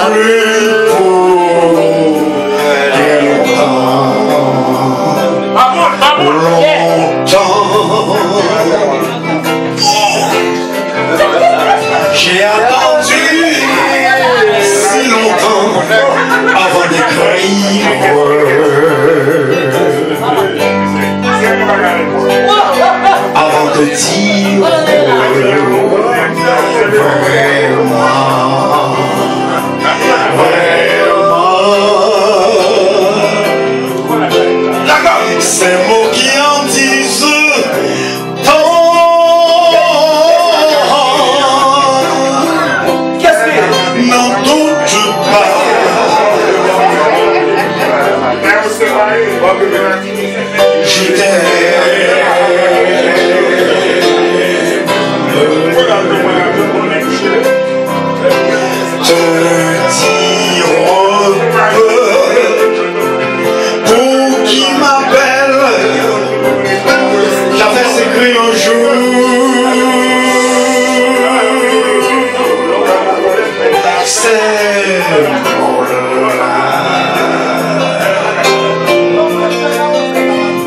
plus pour longtemps. J'ai attendu si longtemps avant d'écrire, avant de dire vraiment. Ces mots qui en disent n'en doute pas. Je te dire un peu pour qui m'appelle. J'avais écrit un jour.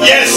Yes.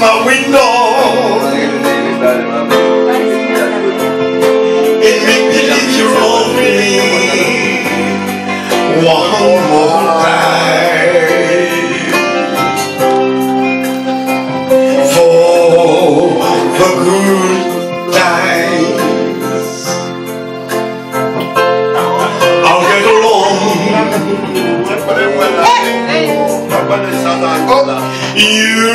My window, it make me think you love me one more time for the good times. I'll get along. You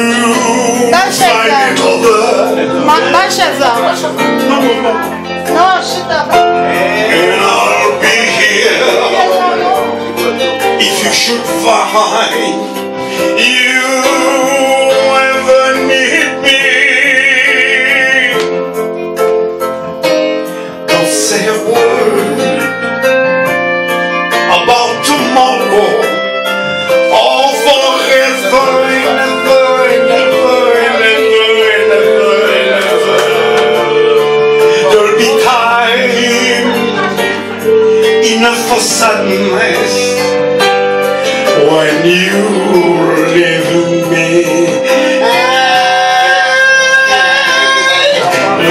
find it over. And I'll be here if you should find you ever need me. Don't say a word about tomorrow or forever and ever and ever and ever and ever and ever. There'll be time enough for sadness when you leave me.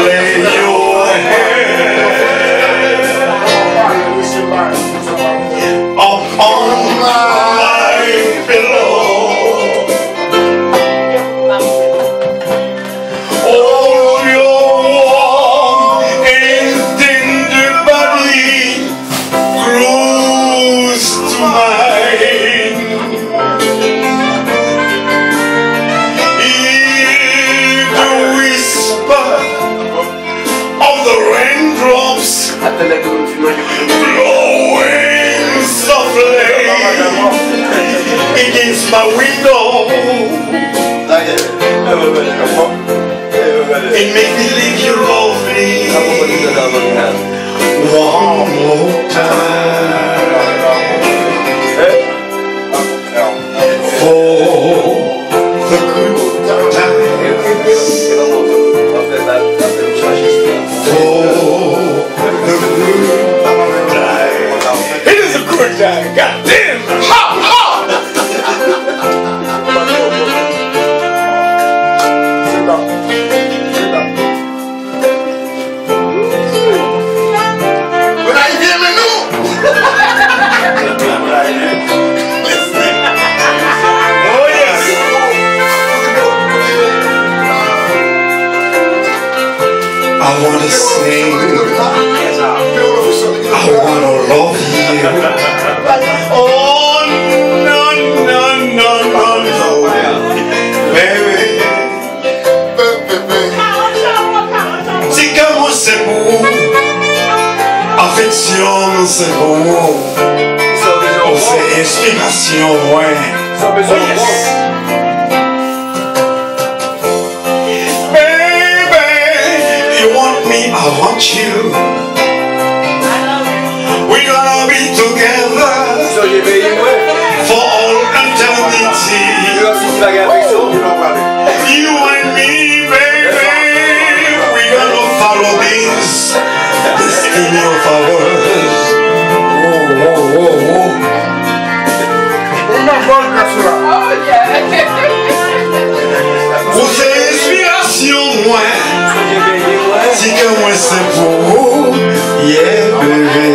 Lay your head up on my pillow. Hold your warm and tender body close to mine. Hear the whisper of the raindrops blowing softly against my window. It make me think you love me one more time for the good times, for the good times. It is a good time, goddamn! Ha ha! But I didn't know. Inspiration, c'est pour moi. C'est inspiration, ouais. Baby, you want me, I want you. We're gonna be together for all eternity. You and me, baby, we're gonna follow this destiny of ours. Oh, oh, oh, oh. Vous c'est inspiration, moi. Si que moi c'est pour vous, yeah, bébé.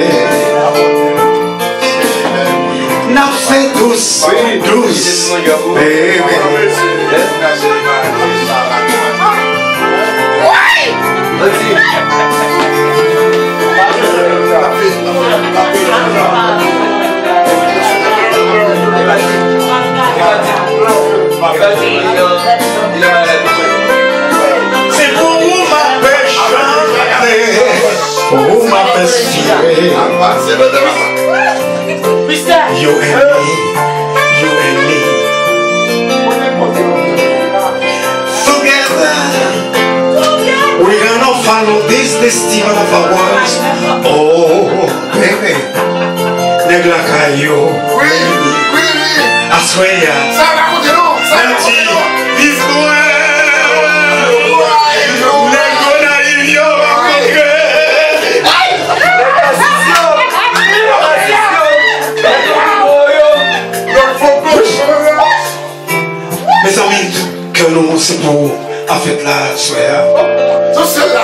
N'a fait douce, douce, bébé. C'est pour vous ma pêche chantée, pour vous ma pêche tirée. You and me, together, we're gonna follow this destiny of ours. Oh, baby, negla kayo. I swear, mes amis, que nous c'est pour la fête là, soir.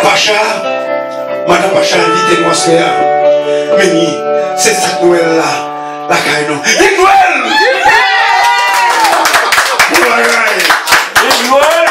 Pacha, Madame Pacha, invitez-moi soir. Mais c'est cette Noël là, la caille non. Et Noël!